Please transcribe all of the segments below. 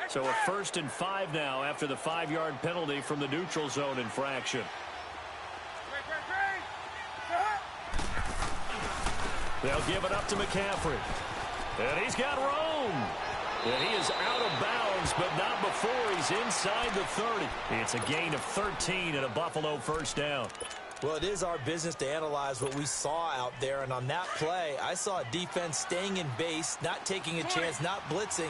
So a 1st and 5 now after the 5-yard penalty from the neutral zone infraction. They'll give it up to McCaffrey. And he's got room. And he is out of bounds, but not before he's inside the 30. It's a gain of 13 and a Buffalo first down. Well, it is our business to analyze what we saw out there. And on that play, I saw a defense staying in base, not taking a chance, not blitzing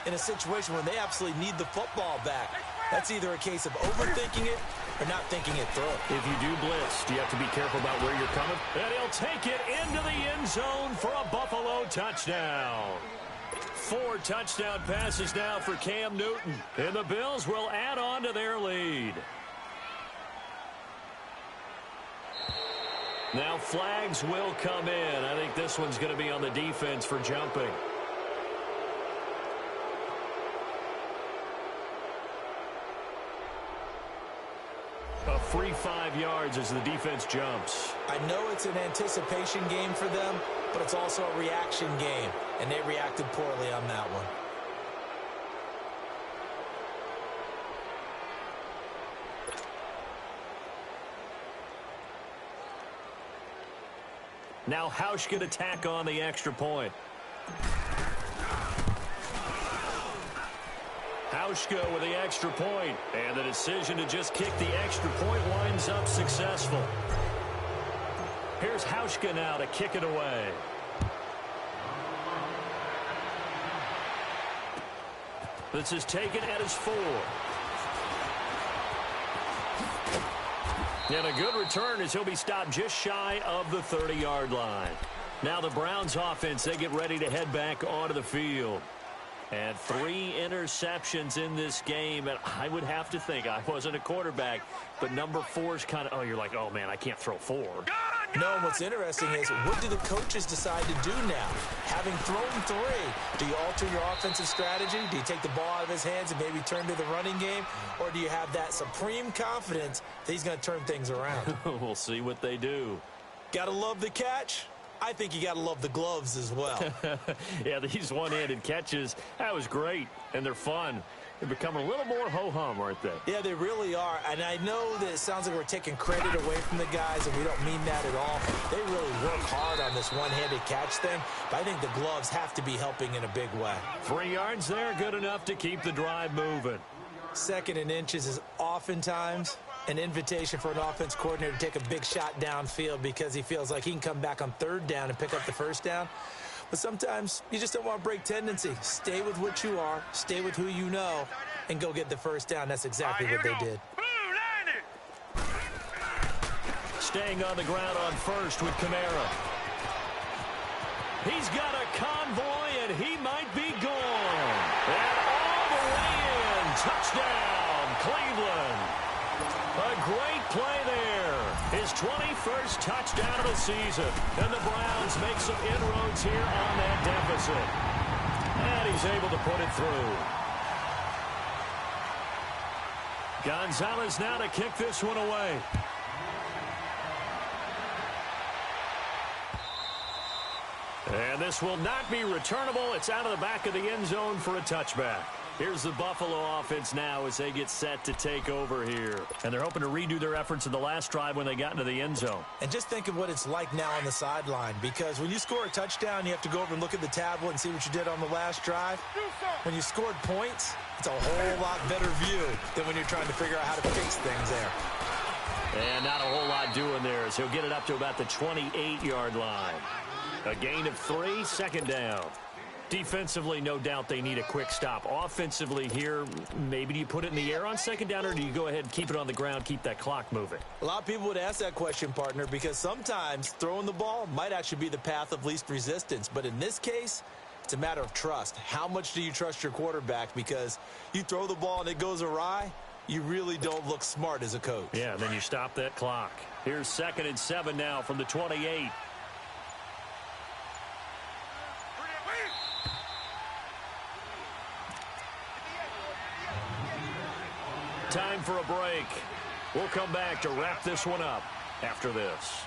in a situation where they absolutely need the football back. That's either a case of overthinking it or not thinking it through. If you do blitz, do you have to be careful about where you're coming? And he'll take it into the end zone for a Buffalo touchdown. 4 touchdown passes now for Cam Newton. And the Bills will add on to their lead. Now flags will come in. I think this one's going to be on the defense for jumping. A free 5 yards as the defense jumps. I know it's an anticipation game for them, but it's also a reaction game, and they reacted poorly on that one. Now Hausch could attack on the extra point. Hauschka with the extra point, and the decision to just kick the extra point winds up successful. Here's Hauschka now to kick it away. This is taken at his 4. And a good return as he'll be stopped just shy of the 30-yard line. Now the Browns offense, they get ready to head back onto the field. And 3 interceptions in this game, and I would have to think, I wasn't a quarterback, but number 4 is kind of, you're like, oh, man, I can't throw 4. No, and what's interesting is, what do the coaches decide to do now? Having thrown 3, do you alter your offensive strategy? Do you take the ball out of his hands and maybe turn to the running game? Or do you have that supreme confidence that he's going to turn things around? We'll see what they do. Got to love the catch. I think you got to love the gloves as well. Yeah, these one-handed catches, that was great, and they're fun. They've become a little more ho-hum, aren't they? Yeah, they really are. And I know that it sounds like we're taking credit away from the guys, and we don't mean that at all. They really work hard on this one-handed catch thing, but I think the gloves have to be helping in a big way. 3 yards there, good enough to keep the drive moving. 2nd and inches is oftentimes an invitation for an offense coordinator to take a big shot downfield because he feels like he can come back on 3rd down and pick up the 1st down. But sometimes you just don't want to break tendency. Stay with what you are, stay with who you know, and go get the 1st down. That's exactly what they did. Staying on the ground on 1st with Kamara. He's got a convoy, and he might be gone. And all the way in. Touchdown, Cleveland. A great play there. His 21st touchdown of the season. And the Browns make some inroads here on that deficit. And he's able to put it through. Gonzalez now to kick this one away. And this will not be returnable. It's out of the back of the end zone for a touchback. Here's the Buffalo offense now as they get set to take over here. And they're hoping to redo their efforts in the last drive when they got into the end zone. And just think of what it's like now on the sideline, because when you score a touchdown, you have to go over and look at the tablet and see what you did on the last drive. When you scored points, it's a whole lot better view than when you're trying to figure out how to fix things there. And not a whole lot doing there as he'll get it up to about the 28-yard line. A gain of 3, 2nd down. Defensively, no doubt they need a quick stop. Offensively here, maybe do you put it in the air on 2nd down, or do you go ahead and keep it on the ground, keep that clock moving? A lot of people would ask that question, partner, because sometimes throwing the ball might actually be the path of least resistance. But in this case, it's a matter of trust. How much do you trust your quarterback? Because you throw the ball and it goes awry, you really don't look smart as a coach. Yeah, and then you stop that clock. Here's 2nd and 7 now from the 28. Time for a break. We'll come back to wrap this one up after this.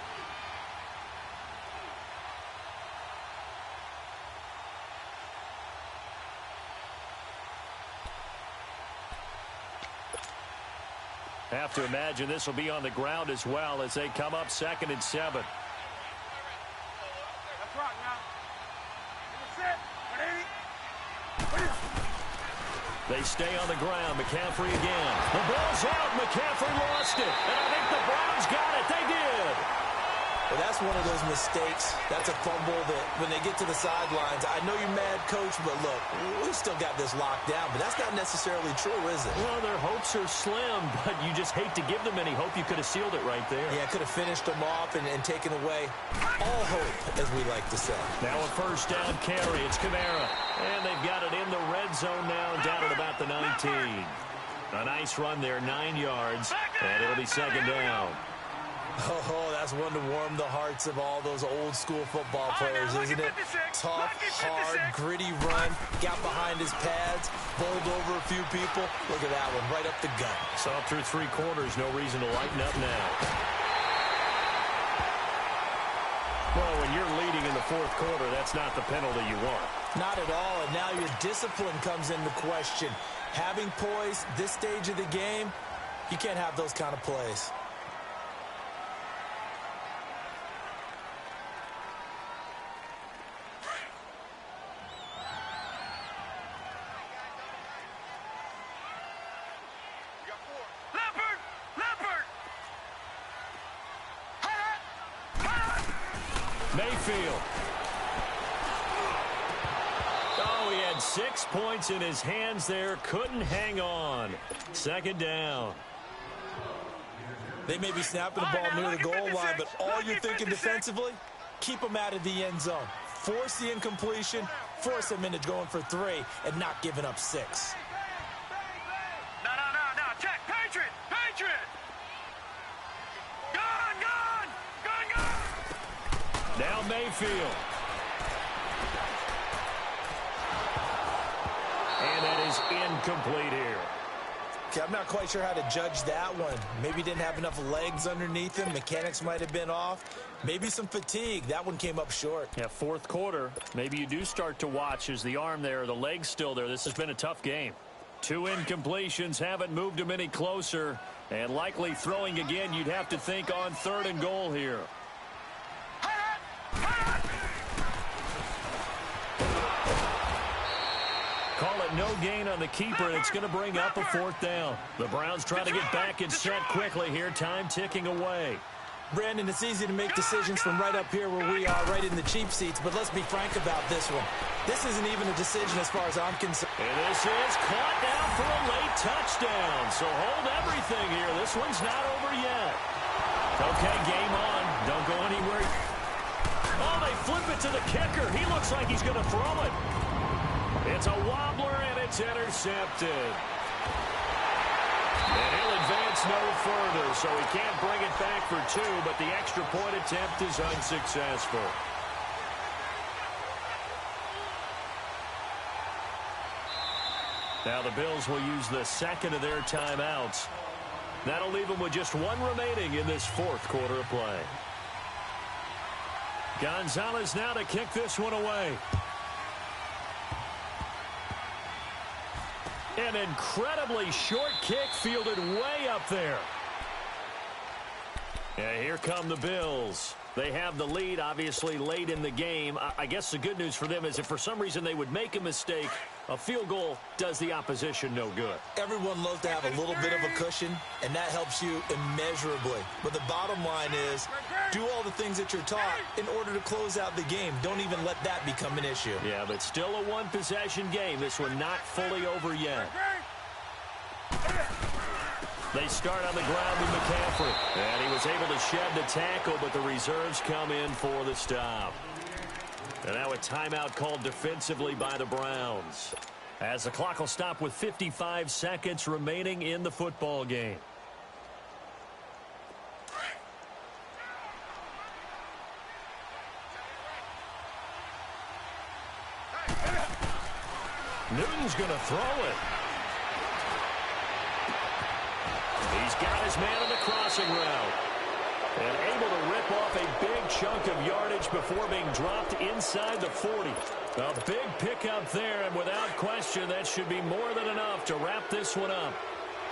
Have to imagine this will be on the ground as well as they come up 2nd and 7. They stay on the ground. McCaffrey again. The ball's out. McCaffrey lost it. And I think the Browns got it. They did. Well, that's one of those mistakes. That's a fumble that when they get to the sidelines, I know you're mad, Coach, but look, we still got this locked down. But that's not necessarily true, is it? Well, their hopes are slim, but you just hate to give them any hope. You could have sealed it right there. Yeah, could have finished them off and taken away all hope, as we like to say. Now a 1st down carry. It's Kamara. And they've got it in the red zone now, down at about the 19. A nice run there, 9 yards, and it'll be 2nd down. Oh, that's one to warm the hearts of all those old-school football players, isn't it? Tough, hard, gritty run, got behind his pads, bowled over a few people. Look at that one, right up the gut. Saw through 3 quarters, no reason to lighten up now. Well, when you're leading in the 4th quarter, that's not the penalty you want. Not at all, and now your discipline comes into question. Having poise this stage of the game, you can't have those kind of plays. Mayfield. Oh, he had 6 points in his hands there. Couldn't hang on. 2nd down. They may be snapping the ball near the goal line, but all you're thinking defensively, keep them out of the end zone. Force the incompletion, force them into going for 3, and not giving up 6. No. Check. Patriot. Gun. Now Mayfield. And that is incomplete here. Okay, I'm not quite sure how to judge that one. Maybe didn't have enough legs underneath him. Mechanics might have been off. Maybe some fatigue. That one came up short. Yeah, 4th quarter. Maybe you do start to watch as the arm there, the leg's still there. This has been a tough game. 2 incompletions haven't moved him any closer. And likely throwing again, you'd have to think on 3rd and goal here. Call it no gain on the keeper, and it's going to bring up a 4th down. The Browns trying to get back and set quickly here. Time ticking away. Brandon, it's easy to make decisions from right up here where we are, right in the cheap seats, but let's be frank about this one. This isn't even a decision as far as I'm concerned. And this is caught down for a late touchdown. So hold everything here. This one's not over yet. Okay, game on. Don't go anywhere. Oh, they flip it to the kicker. He looks like he's going to throw it. It's a wobbler, and it's intercepted. And he'll advance no further, so he can't bring it back for 2, but the extra point attempt is unsuccessful. Now the Bills will use the 2nd of their timeouts. That'll leave them with just 1 remaining in this 4th quarter of play. Gonzalez now to kick this one away. An incredibly short kick fielded way up there. And here come the Bills. They have the lead, obviously, late in the game. I guess the good news for them is if for some reason they would make a mistake, a field goal does the opposition no good. Everyone loves to have a little bit of a cushion, and that helps you immeasurably. But the bottom line is, do all the things that you're taught in order to close out the game. Don't even let that become an issue. Yeah, but still a 1-possession game. This one not fully over yet. They start on the ground with McCaffrey. And he was able to shed the tackle, but the reserves come in for the stop. And now a timeout called defensively by the Browns. As the clock will stop with 55 seconds remaining in the football game. Newton's going to throw it. He's got his man on the crossing route. And able to rip off a big chunk of yardage before being dropped inside the 40. A big pickup there, and without question, that should be more than enough to wrap this one up.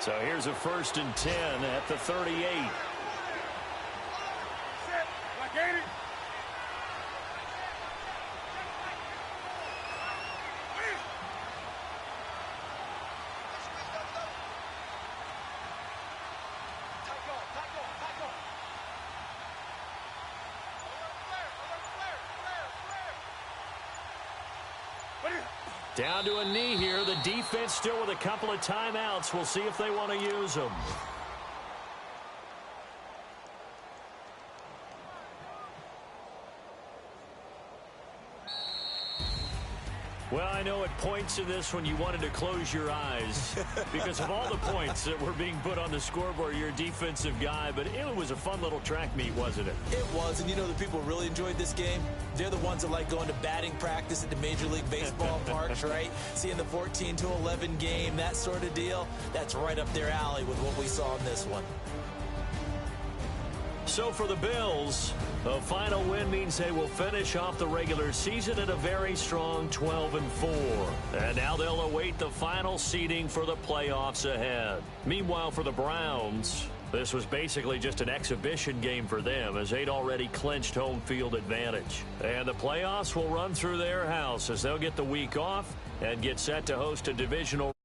So here's a 1st and 10 at the 38. Set. Like 80. Down to a knee here. The defense still with a couple of timeouts. We'll see if they want to use them. Well, I know at points in this one you wanted to close your eyes because of all the points that were being put on the scoreboard. You're a defensive guy, but it was a fun little track meet, wasn't it? It was, and you know the people really enjoyed this game? They're the ones that like going to batting practice at the Major League Baseball parks, right? Seeing the 14-11 game, that sort of deal. That's right up their alley with what we saw in this one. So for the Bills, a final win means they will finish off the regular season at a very strong 12-4. And now they'll await the final seeding for the playoffs ahead. Meanwhile, for the Browns, this was basically just an exhibition game for them as they'd already clinched home field advantage. And the playoffs will run through their house as they'll get the week off and get set to host a divisional